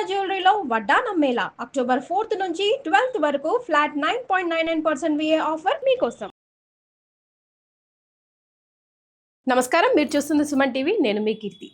జ్యువెలరీలో వడ్డానం Mela October 4th నుంచి 12th వరకు ఫ్లాట్ 9.99% విఏ ఆఫర్ మీకోసం. నమస్కారం, మీరు చూస్తుంది సుమన్ టీవీ. నేను మీ కీర్తి.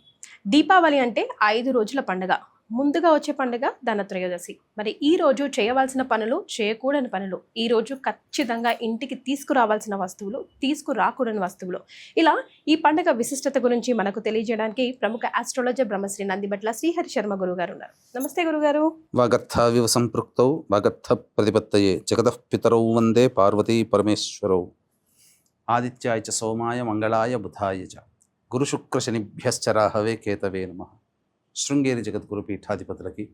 దీపావళి అంటే 5 రోజుల పండుగ. ముందుగా వచ్చే పండుగ ధనత్రయోదశి. మరి ఈ రోజు చేయవలసిన పనులు, చేయకూడని పనులు, ఈ రోజు ఖచ్చితంగా ఇంటికి తీసుకురావాల్సిన వస్తువులు, తీసుకురాకూడని వస్తువులు, ఇలా ఈ పండుగ విశిష్టత గురించి మనకు తెలియజేయడానికి ప్రముఖ ఆస్ట్రాలజర్ బ్రహ్మశ్రీ నందిబట్ల శ్రీహరి శర్మ గురుగారు ఉన్నారు. నమస్తే గురుగారు. వాగర్థావివ సంపృక్తౌ వాగర్థ ప్రతిపత్తయే జగతః పితరౌ వందే పార్వతీ పరమేశ్వరౌ. ఆదిత్యాయ చ సోమాయ మంగళాయ బుధాయ చ గురుశుక్ర శనిభ్యశ్చ రాహవే కేతవే నమః. శృంగేరి జగద్గురు పీఠాధిపతులకి,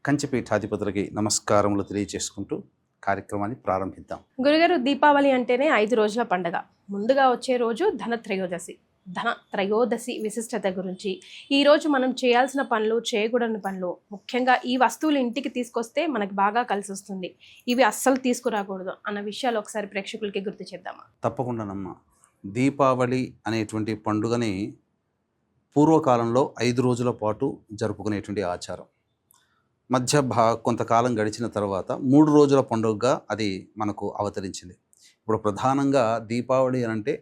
కంచి పీఠాధిపతులకి నమస్కారములు తెలియచేసుకుంటూ కార్యక్రమాన్ని ప్రారంభిద్దాం. గురుగారు, దీపావళి అంటేనే 5 రోజుల పండుగ. ముందుగా వచ్చే రోజు ధనత్రయోదశి. ధనత్రయోదశి విశిష్టత గురించి, ఈ రోజు మనం చేయాల్సిన పనులు, చేయకూడని పనులు, ముఖ్యంగా ఈ వస్తువులు ఇంటికి తీసుకొస్తే మనకు బాగా కలిసి వస్తుంది, ఇవి అస్సలు తీసుకురాకూడదు అన్న విషయాలు ఒకసారి ప్రేక్షకులకి గుర్తు చేద్దామా? తప్పకుండానమ్మా. దీపావళి అనేటువంటి పండుగని పూర్వకాలంలో 5 రోజుల పాటు జరుపుకునేటువంటి ఆచారం. కొంతకాలం గడిచిన తర్వాత 3 రోజుల పండుగగా అది మనకు అవతరించింది. ఇప్పుడు ప్రధానంగా దీపావళి అంటే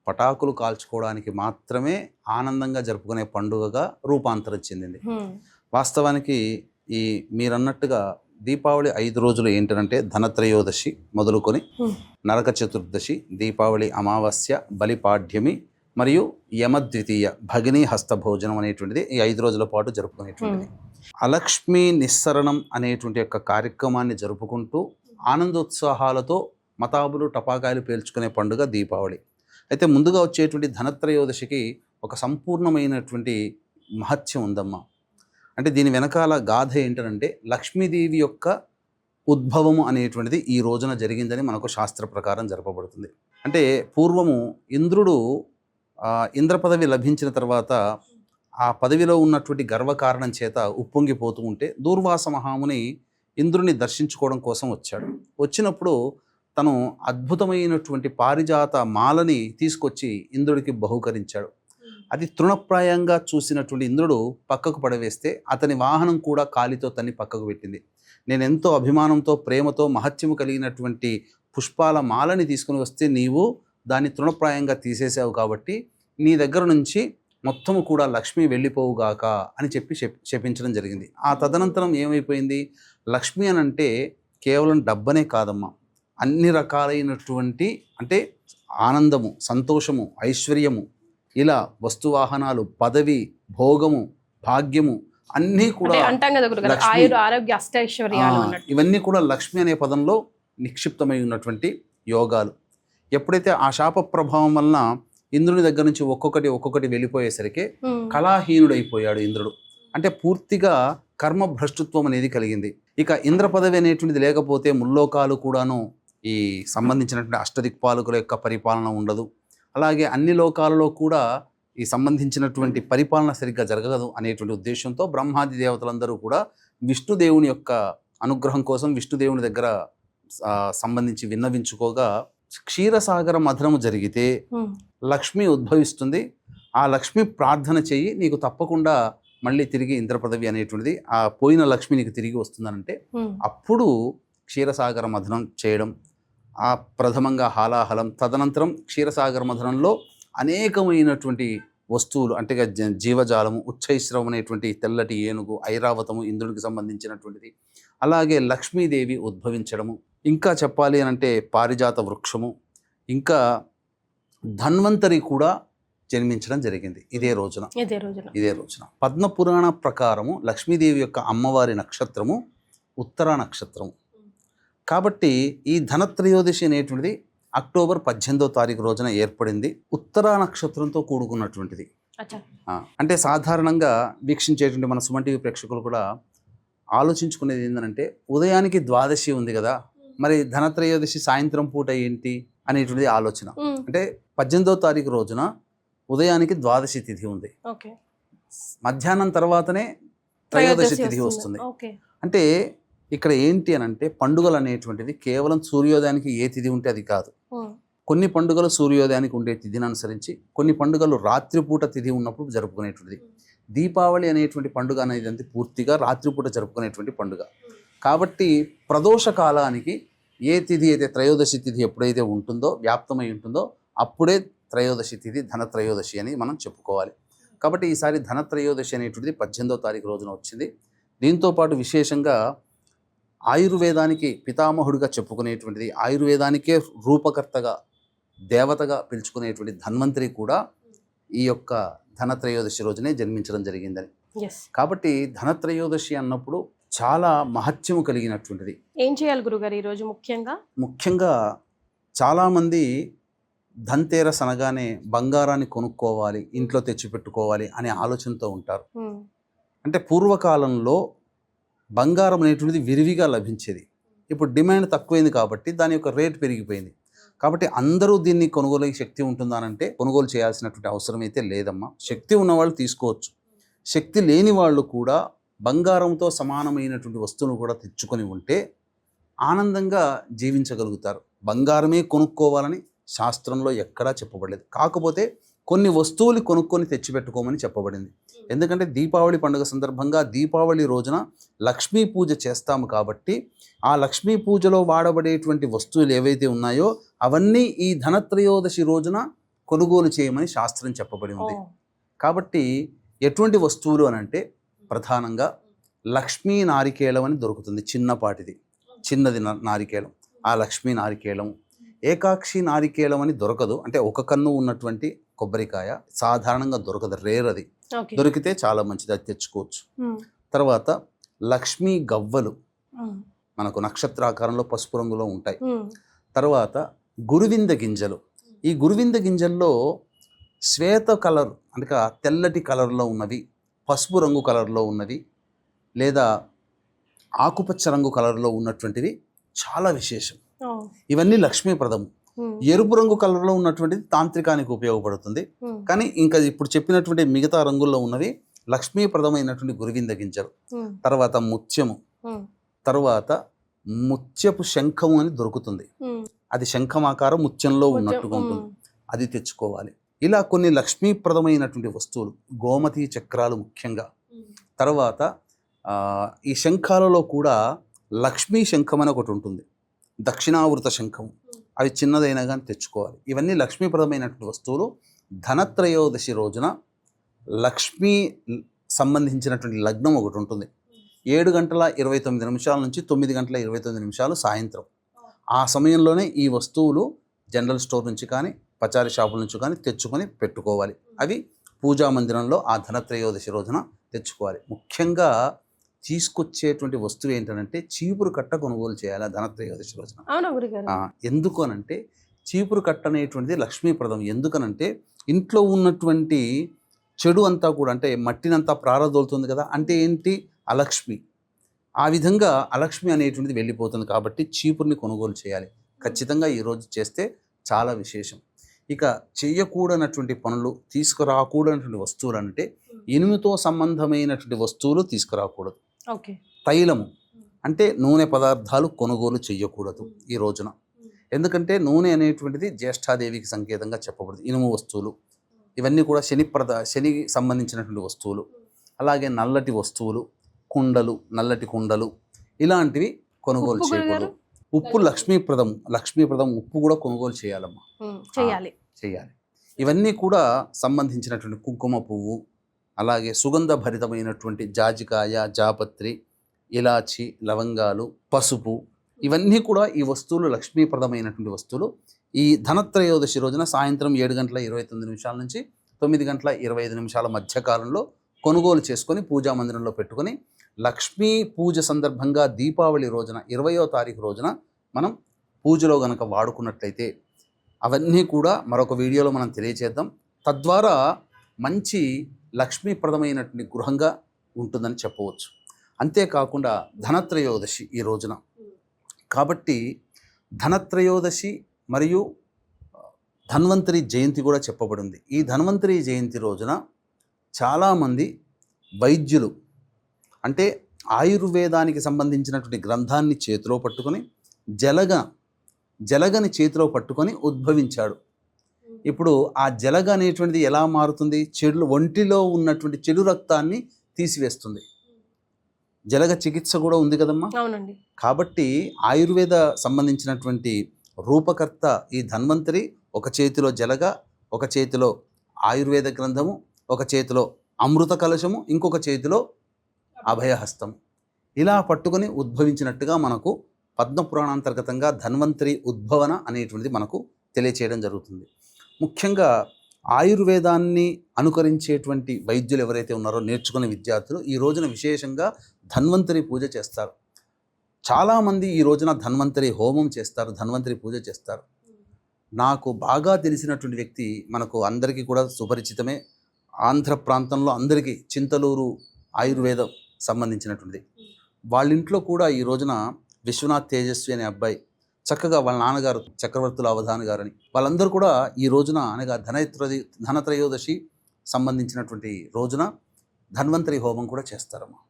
పటాకులు కాల్చుకోవడానికి మాత్రమే ఆనందంగా జరుపుకునే పండుగగా రూపాంతరం చెందింది. వాస్తవానికి మీరన్నట్టుగా దీపావళి 5 రోజులు ఏంటంటే ధనత్రయోదశి మొదలుకొని నరక చతుర్దశి, దీపావళి అమావాస్య, బలిపాడ్యమి మరియు యమద్వితీయ, భగిని హస్తభోజనం అనేటువంటిది ఈ 5 రోజుల పాటు జరుపుకునేటువంటిది. అలక్ష్మీ నిస్సరణం అనేటువంటి యొక్క కార్యక్రమాన్ని జరుపుకుంటూ ఆనందోత్సాహాలతో మతాబులు, టపాకాయలు పేల్చుకునే పండుగ దీపావళి. అయితే ముందుగా వచ్చేటువంటి ధనత్రయోదశికి ఒక సంపూర్ణమైనటువంటి మహత్యం ఉందమ్మా. అంటే దీని వెనకాల గాథ ఏంటంటే లక్ష్మీదేవి యొక్క ఉద్భవము అనేటువంటిది ఈ రోజున జరిగిందని మనకు శాస్త్ర ప్రకారం జరపబడుతుంది. అంటే పూర్వము ఇంద్రుడు ఇంద్ర పదవి లభించిన తర్వాత ఆ పదవిలో ఉన్నటువంటి గర్వకారణం చేత ఉప్పొంగిపోతూ ఉంటే దూర్వాస మహాముని ఇంద్రుని దర్శించుకోవడం కోసం వచ్చాడు. వచ్చినప్పుడు తను అద్భుతమైనటువంటి పారిజాత మాలని తీసుకొచ్చి ఇంద్రుడికి బహుకరించాడు. అది తృణప్రాయంగా చూసినటువంటి ఇంద్రుడు పక్కకు పడవేస్తే అతని వాహనం కూడా కాలితో తన్ని పక్కకు పెట్టింది. నేను ఎంతో అభిమానంతో, ప్రేమతో, మహత్యము కలిగినటువంటి పుష్పాల మాలని తీసుకుని వస్తే నీవు దాన్ని తృణప్రాయంగా తీసేసావు, కాబట్టి నీ దగ్గర నుంచి మొత్తము కూడా లక్ష్మి వెళ్ళిపోవుగాక అని చెప్పి శపించడం జరిగింది. ఆ తదనంతరం ఏమైపోయింది, లక్ష్మి అని అంటే కేవలం డబ్బనే కాదమ్మా, అన్ని రకాలైనటువంటి అంటే ఆనందము, సంతోషము, ఐశ్వర్యము, ఇలా వస్తువాహనాలు, పదవి, భోగము, భాగ్యము అన్నీ కూడా ఇవన్నీ కూడా లక్ష్మి అనే పదంలో నిక్షిప్తమై ఉన్నటువంటి యోగాలు. ఎప్పుడైతే ఆ శాప ప్రభావం వలన ఇంద్రుని దగ్గర నుంచి ఒక్కొక్కటి వెళ్ళిపోయేసరికి కళాహీనుడైపోయాడు ఇంద్రుడు. అంటే పూర్తిగా కర్మభ్రష్టుత్వం అనేది కలిగింది. ఇక ఇంద్ర పదవి అనేటువంటిది లేకపోతే ముల్లోకాలు కూడాను ఈ సంబంధించినటువంటి అష్టదిక్పాలకుల యొక్క పరిపాలన ఉండదు. అలాగే అన్ని లోకాలలో కూడా ఈ సంబంధించినటువంటి పరిపాలన సరిగ్గా జరగదు అనేటువంటి ఉద్దేశంతో బ్రహ్మాది దేవతలందరూ కూడా విష్ణుదేవుని యొక్క అనుగ్రహం కోసం విష్ణుదేవుని దగ్గర సంబంధించి విన్నవించుకోగా క్షీరసాగర మథనము జరిగితే లక్ష్మి ఉద్భవిస్తుంది. ఆ లక్ష్మి ప్రార్థన చెయ్యి, నీకు తప్పకుండా మళ్ళీ తిరిగి ఇంద్ర పదవి అనేటువంటిది, ఆ పోయిన లక్ష్మి నీకు తిరిగి వస్తుందనంటే అప్పుడు క్షీరసాగర మథనం చేయడం, ఆ ప్రథమంగా హాలాహలం, తదనంతరం క్షీరసాగర మథనంలో అనేకమైనటువంటి వస్తువులు అంటే జీవజాలము, ఉచ్చైశ్రవం అనేటువంటి తెల్లటి ఏనుగు, ఐరావతము ఇంద్రుడికి సంబంధించినటువంటిది, అలాగే లక్ష్మీదేవి ఉద్భవించడము, ఇంకా చెప్పాలి అని అంటే పారిజాత వృక్షము, ఇంకా ధన్వంతరి కూడా జన్మించడం జరిగింది ఇదే రోజున. పద్మపురాణ ప్రకారము లక్ష్మీదేవి యొక్క అమ్మవారి నక్షత్రము ఉత్తరా నక్షత్రము. కాబట్టి ఈ ధనత్రయోదశి అనేటువంటిది అక్టోబర్ 18వ తారీఖు రోజున ఏర్పడింది. ఉత్తరా నక్షత్రంతో కూడుకున్నటువంటిది. అంటే సాధారణంగా వీక్షించేటువంటి మన సుమన్ టీవీ ప్రేక్షకులు కూడా ఆలోచించుకునేది ఏంటంటే ఉదయానికి ద్వాదశి ఉంది కదా, మరి ధనత్రయోదశి సాయంత్రం పూట ఏంటి అనేటువంటిది ఆలోచన. అంటే 18వ తారీఖు రోజున ఉదయానికి ద్వాదశి తిథి ఉంది, మధ్యాహ్నం తర్వాతనే త్రయోదశి తిథి వస్తుంది. అంటే ఇక్కడ ఏంటి అని అంటే పండుగలు అనేటువంటిది కేవలం సూర్యోదయానికి ఏ తిథి ఉంటే అది కాదు. కొన్ని పండుగలు సూర్యోదయానికి ఉండే తిథిని అనుసరించి, కొన్ని పండుగలు రాత్రిపూట తిథి ఉన్నప్పుడు జరుపుకునేటువంటిది. దీపావళి అనేటువంటి పండుగ అనేది అంతే పూర్తిగా రాత్రిపూట జరుపుకునేటువంటి పండుగ. కాబట్టి ప్రదోష కాలానికి ఏ తిథి అయితే త్రయోదశి తిథి ఎప్పుడైతే ఉంటుందో వ్యాప్తమై ఉంటుందో అప్పుడే త్రయోదశి తిథి ధనత్రయోదశి అని మనం చెప్పుకోవాలి. కాబట్టి ఈసారి ధనత్రయోదశి అనేటువంటిది 18వ తారీఖు రోజున వచ్చింది. దీంతోపాటు విశేషంగా ఆయుర్వేదానికి పితామహుడిగా చెప్పుకునేటువంటిది, ఆయుర్వేదానికే రూపకర్తగా దేవతగా పిలుచుకునేటువంటి ధన్వంతరి కూడా ఈ యొక్క ధనత్రయోదశి రోజునే జన్మించడం జరిగిందని. కాబట్టి ధనత్రయోదశి అన్నప్పుడు చాలా మహత్యము కలిగినటువంటిది. ఏం చేయాలి గురుగారు ఈరోజు? ముఖ్యంగా చాలామంది ధన్తేరస్ అనగానే బంగారాన్ని కొనుక్కోవాలి, ఇంట్లో తెచ్చిపెట్టుకోవాలి అనే ఆలోచనతో ఉంటారు. అంటే పూర్వకాలంలో బంగారం అనేటువంటిది విరివిగా లభించేది. ఇప్పుడు డిమాండ్ తక్కువైంది కాబట్టి దాని యొక్క రేట్ పెరిగిపోయింది. కాబట్టి అందరూ దీన్ని కొనుగోలు శక్తి ఉంటుందానంటే కొనుగోలు చేయాల్సినటువంటి అవసరం అయితే లేదమ్మా. శక్తి ఉన్నవాళ్ళు తీసుకోవచ్చు. శక్తి లేని వాళ్ళు కూడా బంగారంతో సమానమైనటువంటి వస్తువులు కూడా తెచ్చుకొని ఉంటే ఆనందంగా జీవించగలుగుతారు. బంగారమే కొనుక్కోవాలని శాస్త్రంలో ఎక్కడా చెప్పబడలేదు. కాకపోతే కొన్ని వస్తువులు కొనుక్కొని తెచ్చిపెట్టుకోమని చెప్పబడింది. ఎందుకంటే దీపావళి పండుగ సందర్భంగా దీపావళి రోజున లక్ష్మీ పూజ చేస్తాము కాబట్టి ఆ లక్ష్మీ పూజలో వాడబడేటువంటి వస్తువులు ఏవైతే ఉన్నాయో అవన్నీ ఈ ధనత్రయోదశి రోజున కొనుగోలు చేయమని శాస్త్రం చెప్పబడి ఉంది. కాబట్టి ఎటువంటి వస్తువులు అని అంటే ప్రధానంగా లక్ష్మీ నారికేళం అని దొరుకుతుంది. చిన్నది నారికేళం, ఆ లక్ష్మీ నారికేళం. ఏకాక్షి నారికేళం అని దొరకదు, అంటే ఒక కన్ను ఉన్నటువంటి కొబ్బరికాయ సాధారణంగా దొరకదు, రేర్ అది. దొరికితే చాలా మంచిది, అది తెచ్చుకోవచ్చు. తర్వాత లక్ష్మీ గవ్వలు మనకు నక్షత్రాకారంలో పసుపు రంగులో ఉంటాయి. తర్వాత గురువింద గింజలు. ఈ గురువింద గింజల్లో శ్వేత కలర్ అంటే తెల్లటి కలర్లో ఉన్నవి, పసుపు రంగు కలర్లో ఉన్నవి, లేదా ఆకుపచ్చ రంగు కలర్లో ఉన్నటువంటివి చాలా విశేషం. ఇవన్నీ లక్ష్మీప్రదము. ఎరుపు రంగు కలర్లో ఉన్నటువంటిది తాంత్రికానికి ఉపయోగపడుతుంది. కానీ ఇంకా ఇప్పుడు చెప్పినటువంటి మిగతా రంగుల్లో ఉన్నవి లక్ష్మీప్రదమైనటువంటి గురువింద గింజలు. తర్వాత ముత్యము, తర్వాత ముత్యపు శంఖము అని దొరుకుతుంది. అది శంఖమాకారం ముత్యంలో ఉన్నట్టుగా ఉంటుంది, అది తెచ్చుకోవాలి. ఇలా కొన్ని లక్ష్మీప్రదమైనటువంటి వస్తువులు, గోమతి చక్రాలు ముఖ్యంగా. తర్వాత ఈ శంఖాలలో కూడా లక్ష్మీ శంఖం అని ఒకటి ఉంటుంది, దక్షిణావృత శంఖం. అవి చిన్నదైనా కానీ తెచ్చుకోవాలి. ఇవన్నీ లక్ష్మీప్రదమైనటువంటి వస్తువులు. ధనత్రయోదశి రోజున లక్ష్మీ సంబంధించినటువంటి లగ్నం ఒకటి ఉంటుంది. 7:29 నుంచి 9:29 సాయంత్రం. ఆ సమయంలోనే ఈ వస్తువులు జనరల్ స్టోర్ నుంచి కానీ పచారీ షాపుల నుంచి కానీ తెచ్చుకొని పెట్టుకోవాలి. అవి పూజా మందిరంలో ఆ ధనత్రయోదశి రోజున తెచ్చుకోవాలి. ముఖ్యంగా తీసుకొచ్చేటువంటి వస్తువు ఏంటంటే చీపురు కట్ట కొనుగోలు చేయాలి ధనత్రయోదశి రోజున. ఎందుకు అనంటే చీపురు కట్ట అనేటువంటిది లక్ష్మీప్రదం. ఎందుకనంటే ఇంట్లో ఉన్నటువంటి చెడు అంతా కూడా, అంటే మట్టినంతా ప్రారదోలుతుంది కదా, అంటే ఏంటి, అలక్ష్మి. ఆ విధంగా అలక్ష్మి అనేటువంటిది వెళ్ళిపోతుంది. కాబట్టి చీపురుని కొనుగోలు చేయాలి. ఖచ్చితంగా ఈరోజు చేస్తే చాలా విశేషం. ఇక చేయకూడనటువంటి పనులు, తీసుకురాకూడనటువంటి వస్తువులు అంటే ఇనుముతో సంబంధమైనటువంటి వస్తువులు తీసుకురాకూడదు. తైలము అంటే నూనె పదార్థాలు కొనుగోలు చేయకూడదు ఈ రోజున. ఎందుకంటే నూనె అనేటువంటిది జ్యేష్ఠాదేవికి సంకేతంగా చెప్పబడుతుంది. ఇనుము వస్తువులు ఇవన్నీ కూడా శని సంబంధించినటువంటి వస్తువులు. అలాగే నల్లటి వస్తువులు, కుండలు, నల్లటి కుండలు ఇలాంటివి కొనుగోలు చేయకూడదు. ఉప్పు లక్ష్మీప్రదం ఉప్పు కూడా కొనుగోలు చేయాలమ్మా, చేయాలి. ఇవన్నీ కూడా సంబంధించినటువంటి కుంకుమ పువ్వు, అలాగే సుగంధ భరితమైనటువంటి జాజికాయ, జాపత్రి, ఇలాచి, లవంగాలు, పసుపు, ఇవన్నీ కూడా ఈ వస్తువులు లక్ష్మీప్రదమైనటువంటి వస్తువులు. ఈ ధనత్రయోదశి రోజున సాయంత్రం 7:29 నుంచి 9:25 మధ్యకాలంలో కొనుగోలు చేసుకొని పూజా మందిరంలో పెట్టుకొని లక్ష్మీ పూజ సందర్భంగా దీపావళి రోజున 20వ తారీఖు రోజున మనం పూజలో గనక వాడుకున్నట్లయితే అవన్నీ కూడా మరొక వీడియోలో మనం తెలియజేద్దాం. తద్వారా మంచి లక్ష్మీప్రదమైనటువంటి గృహంగా ఉంటుందని చెప్పవచ్చు. అంతేకాకుండా ధనత్రయోదశి ఈ రోజున కాబట్టి ధనత్రయోదశి మరియు ధన్వంతరి జయంతి కూడా చెప్పబడింది. ఈ ధన్వంతరి జయంతి రోజున చాలామంది వైద్యులు, అంటే ఆయుర్వేదానికి సంబంధించినటువంటి గ్రంథాన్ని చేతిలో పట్టుకొని జలగని చేతిలో పట్టుకొని ఉద్భవించాడు. ఇప్పుడు ఆ జలగ అనేటువంటిది ఎలా మారుతుంది? ఒంటిలో ఉన్నటువంటి చెడు రక్తాన్ని తీసివేస్తుంది. జలగ చికిత్స కూడా ఉంది కదమ్మా. అవునండి. కాబట్టి ఆయుర్వేద సంబంధించినటువంటి రూపకర్త ఈ ధన్వంతరి ఒక చేతిలో జలగ, ఒక చేతిలో ఆయుర్వేద గ్రంథము, ఒక చేతిలో అమృత కలశము, ఇంకొక చేతిలో అభయహస్తం. ఇలా పట్టుకొని ఉద్భవించినట్టుగా మనకు పద్మపురాణాంతర్గతంగా ధన్వంతరి ఉద్భవన అనేటువంటిది మనకు తెలియచేయడం జరుగుతుంది. ముఖ్యంగా ఆయుర్వేదాన్ని అనుకరించేటువంటి వైద్యులు ఎవరైతే ఉన్నారో, నేర్చుకునే విద్యార్థులు ఈ రోజున విశేషంగా ధన్వంతరి పూజ చేస్తారు. చాలామంది ఈ రోజున ధన్వంతరి హోమం చేస్తారు, ధన్వంతరి పూజ చేస్తారు. నాకు బాగా తెలిసినటువంటి వ్యక్తి, మనకు అందరికీ కూడా సుపరిచితమే, ఆంధ్ర ప్రాంతంలో అందరికీ చింతలూరు ఆయుర్వేదం సంబంధించినటువంటిది. వాళ్ళ ఇంట్లో కూడా ఈ రోజున విశ్వనాథ్ తేజస్వి అనే అబ్బాయి చక్కగా వాళ్ళ నాన్నగారు చక్రవర్తుల అవధాని గారని వాళ్ళందరూ కూడా ఈ రోజున అనగా ధనత్రయోదశి సంబంధించినటువంటి రోజున ధన్వంతరి హోమం కూడా చేస్తారమ్మా.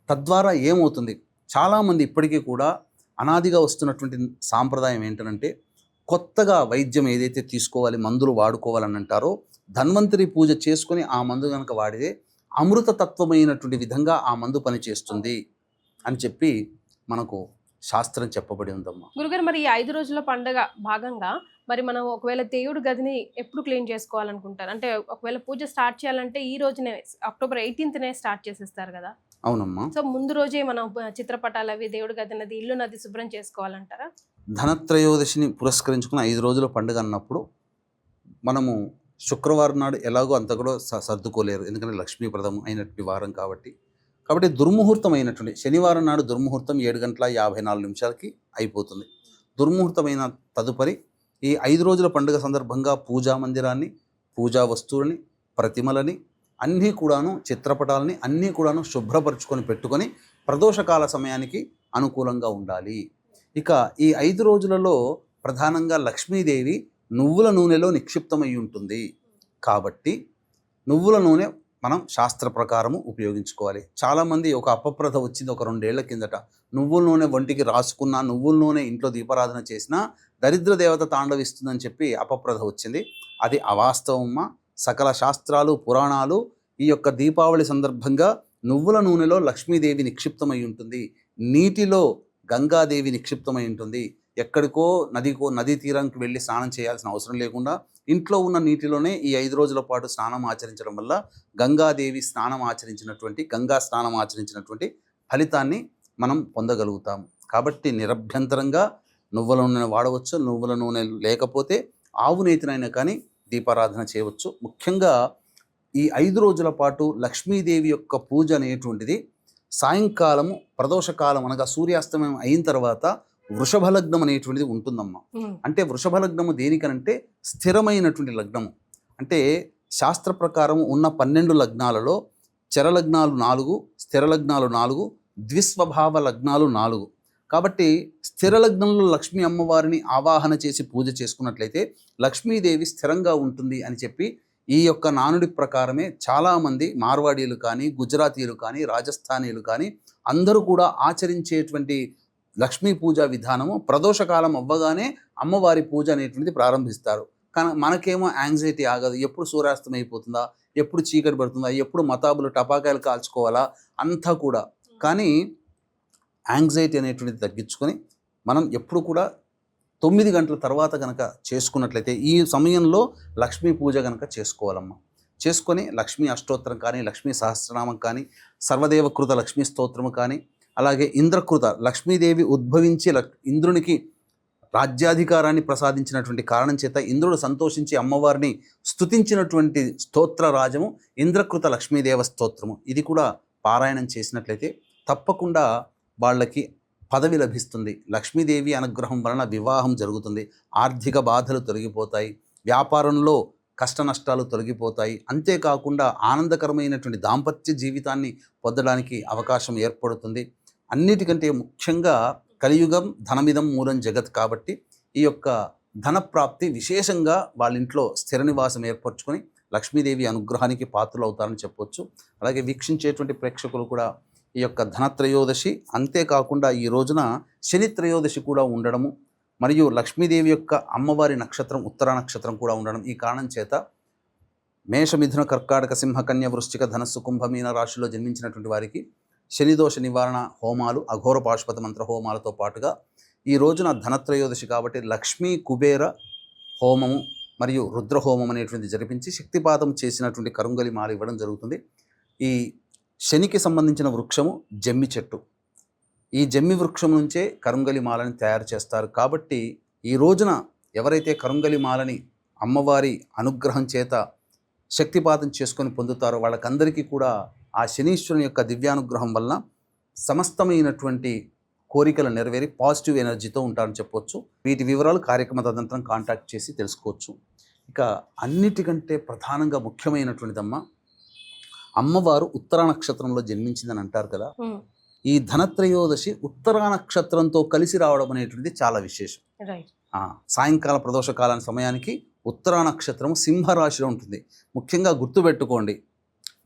తద్వారా ఏమవుతుంది, చాలామంది ఇప్పటికీ కూడా అనాదిగా వస్తున్నటువంటి సాంప్రదాయం ఏంటంటే, కొత్తగా వైద్యం ఏదైతే తీసుకోవాలి, మందులు వాడుకోవాలని అంటారో, ధన్వంతరి పూజ చేసుకొని ఆ మందు కనుక వాడితే అమృత తత్వమైనటువంటి విధంగా ఆ మందు పనిచేస్తుంది అని చెప్పి మనకు శాస్త్రం చెప్పబడి ఉందమ్మా. గురుగారు, మరి ఈ 5 రోజుల పండుగ భాగంగా మరి మనం ఒకవేళ దేవుడి గదిని ఎప్పుడు క్లీన్ చేసుకోవాలనుకుంటారు? అంటే ఒకవేళ పూజ స్టార్ట్ చేయాలంటే ఈ రోజునే అక్టోబర్ 18నే స్టార్ట్ చేసేస్తారు కదా. అవునమ్మా. సో ముందు రోజే మనం చిత్రపటాలు అవి, దేవుడి గది నది, ఇల్లు నది శుభ్రం చేసుకోవాలంటారా? ధనత్రయోదశిని పురస్కరించుకుని 5 రోజుల పండుగ అన్నప్పుడు మనము శుక్రవారం నాడు ఎలాగో అంత కూడా సర్దుకోలేరు, ఎందుకంటే లక్ష్మీప్రదం అయినటువంటి వారం కాబట్టి దుర్ముహూర్తం అయినటువంటి శనివారం నాడు దుర్ముహూర్తం 7:54 అయిపోతుంది. దుర్ముహూర్తమైన తదుపరి ఈ 5 రోజుల పండుగ సందర్భంగా పూజా మందిరాన్ని, పూజా వస్తువులని, ప్రతిమలని అన్నీ కూడాను, చిత్రపటాలని అన్నీ కూడాను శుభ్రపరచుకొని పెట్టుకొని ప్రదోషకాల సమయానికి అనుకూలంగా ఉండాలి. ఇక ఈ 5 రోజులలో ప్రధానంగా లక్ష్మీదేవి నువ్వుల నూనెలో నిక్షిప్తమై ఉంటుంది కాబట్టి నువ్వుల నూనె మనం శాస్త్ర ప్రకారము ఉపయోగించుకోవాలి. చాలామంది ఒక అపప్రథ వచ్చింది ఒక 2 ఏళ్ల కిందట, నువ్వుల నూనె ఒంటికి రాసుకున్నా, నువ్వుల నూనె ఇంట్లో దీపారాధన చేసినా దరిద్ర దేవత తాండవిస్తుందని చెప్పి అపప్రథ వచ్చింది. అది అవాస్తవమ్మా. సకల శాస్త్రాలు, పురాణాలు ఈ యొక్క దీపావళి సందర్భంగా నువ్వుల నూనెలో లక్ష్మీదేవి నిక్షిప్తమై ఉంటుంది, నీటిలో గంగాదేవి నిక్షిప్తమై ఉంటుంది. ఎక్కడికో నదీ తీరానికి వెళ్ళి స్నానం చేయాల్సిన అవసరం లేకుండా ఇంట్లో ఉన్న నీటిలోనే ఈ 5 రోజుల పాటు స్నానం ఆచరించడం వల్ల గంగా స్నానం ఆచరించినటువంటి ఫలితాన్ని మనం పొందగలుగుతాం. కాబట్టి నిరభ్యంతరంగా నువ్వుల నూనె వాడవచ్చు. నువ్వుల నూనె లేకపోతే ఆవు నేతినైనా కానీ దీపారాధన చేయవచ్చు. ముఖ్యంగా ఈ 5 రోజుల పాటు లక్ష్మీదేవి యొక్క పూజ అనేటువంటిది సాయంకాలము ప్రదోషకాలం అనగా సూర్యాస్తమయం అయిన తర్వాత వృషభ లగ్నం అనేటువంటిది ఉంటుందమ్మా. అంటే వృషభ లగ్నము దేనికనంటే స్థిరమైనటువంటి లగ్నము. అంటే శాస్త్ర ప్రకారం ఉన్న 12 లగ్నాలలో చరలగ్నాలు 4, స్థిర లగ్నాలు 4, ద్విస్వభావ లగ్నాలు 4. కాబట్టి స్థిర లగ్నంలో లక్ష్మీ అమ్మవారిని ఆవాహన చేసి పూజ చేసుకున్నట్లయితే లక్ష్మీదేవి స్థిరంగా ఉంటుంది అని చెప్పి ఈ యొక్క నానుడి ప్రకారమే చాలామంది మార్వాడీలు కానీ, గుజరాతీయులు కానీ, రాజస్థానీయులు కానీ అందరూ కూడా ఆచరించేటువంటి లక్ష్మీ పూజా విధానము ప్రదోషకాలం అవ్వగానే అమ్మవారి పూజ అనేటువంటిది ప్రారంభిస్తారు. కానీ మనకేమో యాంగ్జైటీ ఆగదు. ఎప్పుడు సూర్యాస్తం అయిపోతుందా, ఎప్పుడు చీకటి పడుతుందా, ఎప్పుడు మతాబులు టపాకాయలు కాల్చుకోవాలా అంతా కూడా. కానీ యాంగ్జైటీ అనేటువంటిది తగ్గించుకొని మనం ఎప్పుడు కూడా 9 గంటల తర్వాత కనుక చేసుకున్నట్లయితే ఈ సమయంలో లక్ష్మీ పూజ కనుక చేసుకోవాలమ్మా. చేసుకొని లక్ష్మీ అష్టోత్తరం కానీ, లక్ష్మీ సహస్రనామం కానీ, సర్వదేవకృత లక్ష్మీ స్తోత్రము కానీ, అలాగే ఇంద్రకృత లక్ష్మీదేవి ఉద్భవించి ఇంద్రునికి రాజ్యాధికారాన్ని ప్రసాదించినటువంటి కారణం చేత ఇంద్రుడు సంతోషించి అమ్మవారిని స్తుతించినటువంటి స్తోత్ర రాజము ఇంద్రకృత లక్ష్మీదేవ స్తోత్రము. ఇది కూడా పారాయణం చేసినట్లయితే తప్పకుండా వాళ్ళకి పదవి లభిస్తుంది. లక్ష్మీదేవి అనుగ్రహం వలన వివాహం జరుగుతుంది, ఆర్థిక బాధలు తొలగిపోతాయి, వ్యాపారంలో కష్ట నష్టాలు తొలగిపోతాయి. అంతేకాకుండా ఆనందకరమైనటువంటి దాంపత్య జీవితాన్ని పొందడానికి అవకాశం ఏర్పడుతుంది. అన్నిటికంటే ముఖ్యంగా కలియుగం ధనమిదం మూలం జగత్ కాబట్టి ఈ యొక్క ధనప్రాప్తి విశేషంగా వాళ్ళ ఇంట్లో స్థిర నివాసం ఏర్పరచుకొని లక్ష్మీదేవి అనుగ్రహానికి పాత్రలు అవుతారని చెప్పవచ్చు. అలాగే వీక్షించేటువంటి ప్రేక్షకులు కూడా ఈ యొక్క ధనత్రయోదశి, అంతేకాకుండా ఈ రోజున శని త్రయోదశి కూడా ఉండడము, మరియు లక్ష్మీదేవి యొక్క అమ్మవారి నక్షత్రం ఉత్తర నక్షత్రం కూడా ఉండడం, ఈ కారణం చేత మేష మిథున కర్కాటక సింహ కన్య వృశ్చిక ధనస్సు కుంభ మీన రాశిలో జన్మించినటువంటి వారికి శనిదోష నివారణ హోమాలు, అఘోర పాశుపత మంత్ర హోమాలతో పాటుగా ఈ రోజున ధనత్రయోదశి కాబట్టి లక్ష్మీ కుబేర హోమము మరియు రుద్రహోమం అనేటువంటిది జరిపించి శక్తిపాతం చేసినటువంటి కరుంగలి మాల ఇవ్వడం జరుగుతుంది. ఈ శనికి సంబంధించిన వృక్షము జమ్మి చెట్టు. ఈ జమ్మి వృక్షం నుంచే కరుంగలి మాలని తయారు చేస్తారు. కాబట్టి ఈ రోజున ఎవరైతే కరుంగలి మాలని అమ్మవారి అనుగ్రహం చేత శక్తిపాతం చేసుకొని పొందుతారో వాళ్ళకందరికీ కూడా ఆ శనీశ్వరుని యొక్క దివ్యానుగ్రహం వలన సమస్తమైనటువంటి కోరికలు నెరవేరి పాజిటివ్ ఎనర్జీతో ఉంటారని చెప్పవచ్చు. వీటి వివరాలు కార్యక్రమ తదనంతరం కాంటాక్ట్ చేసి తెలుసుకోవచ్చు. ఇక అన్నిటికంటే ప్రధానంగా ముఖ్యమైనటువంటిదమ్మ, అమ్మవారు ఉత్తరా నక్షత్రంలో జన్మించిందని అంటారు కదా. ఈ ధనత్రయోదశి ఉత్తరా నక్షత్రంతో కలిసి రావడం అనేటువంటిది చాలా విశేషం. సాయంకాల ప్రదోష కాలం సమయానికి ఉత్తరా నక్షత్రం సింహరాశిలో ఉంటుంది. ముఖ్యంగా గుర్తుపెట్టుకోండి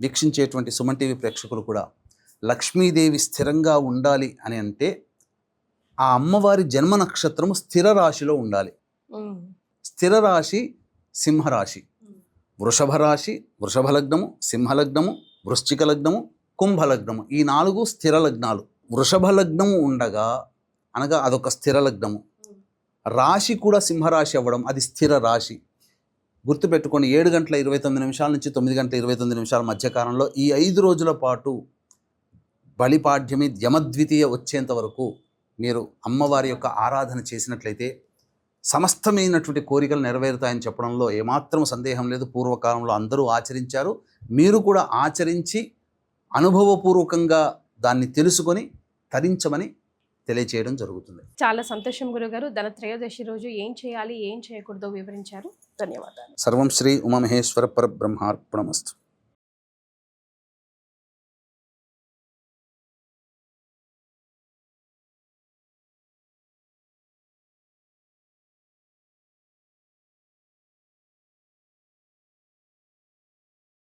వీక్షించేటువంటి సుమన్ టీవీ ప్రేక్షకులు కూడా, లక్ష్మీదేవి స్థిరంగా ఉండాలి అని అంటే ఆ అమ్మవారి జన్మ నక్షత్రము స్థిర రాశిలో ఉండాలి. స్థిర రాశి సింహరాశి, వృషభ రాశి, వృషభ లగ్నము, సింహలగ్నము, వృశ్చిక లగ్నము, కుంభలగ్నము, ఈ 4 స్థిర లగ్నాలు. వృషభ లగ్నము ఉండగా అనగా అదొక స్థిర లగ్నము. రాశి కూడా సింహరాశి అవ్వడం అది స్థిర రాశి. గుర్తుపెట్టుకొని 7 గంటల 29 నిమిషాల నుంచి 9 గంటల 29 నిమిషాల మధ్యకాలంలో ఈ 5 రోజుల పాటు బలిపాడ్యమి యమద్వితీయ వచ్చేంత వరకు మీరు అమ్మవారి యొక్క ఆరాధన చేసినట్లయితే సమస్తమైనటువంటి కోరికలు నెరవేరుతాయని చెప్పడంలో ఏమాత్రం సందేహం లేదు. పూర్వకాలంలో అందరూ ఆచరించారు. మీరు కూడా ఆచరించి అనుభవపూర్వకంగా దాన్ని తెలుసుకొని తరించమని తెలియచేయడం జరుగుతుంది. చాలా సంతోషం గురుగారు. ధనత్రయోదశి రోజు ఏం చేయాలి, ఏం చేయకూడదో వివరించారు. ధన్యవాదాలు. సర్వం శ్రీ ఉమామహేశ్వర పరబ్రహ్మార్పణమస్తు.